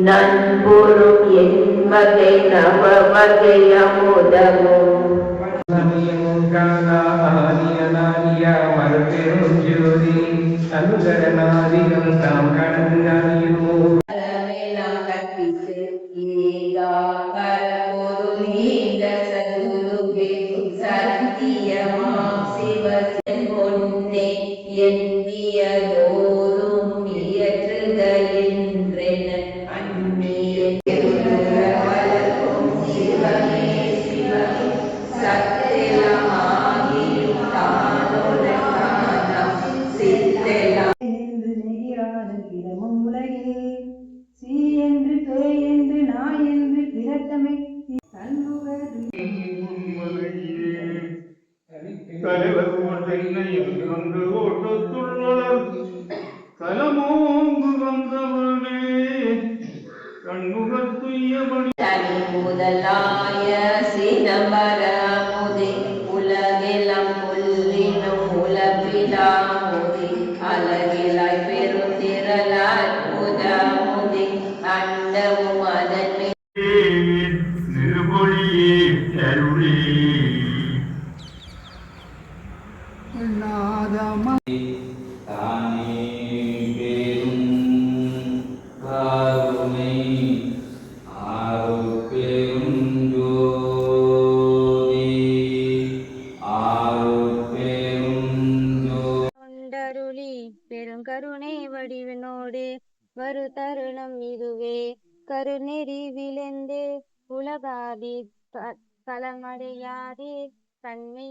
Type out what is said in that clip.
நண்புறும் என்வகை நவவகை அமுதமும் மறுபெருஞ்சோதி அனுகரநாதிகள் தாம் கடந்து அணியுமோ எண்ணியதோறும் இயற்றுதலின்றென அந்நிய வளர்க்கும் சிவமே சிவமே சத்தெலாமாகியும் தானோடக்கானம் சித்தெலாம் இடமும் உலகே சி என்று பே என்று நாய் என்று பிறத்தமை தலைவர் வந்து ஓட்டத்துள்ளவர் கலமோங்கு வந்தவனே கண்முகத்துயபடி தனி முதலாய சிதம்பரமுதே உலகெல்லாம் புல்லினும் உலப்பிலாமுதே அலகிலாய் பெருந்திரளாய் முதமுதே அண்டமும் அதன் நிருபொழியே அருளே தானே பேரும் கருணை ஆருட்பெரும் ஜோதி ஆருட்பெரும் கொண்டருளி பெருங்கருணை வடிவினோடு வரு தருணம் இதுவே கருநெறி விளைந்து உலகாதி களமடையாதே தன்மை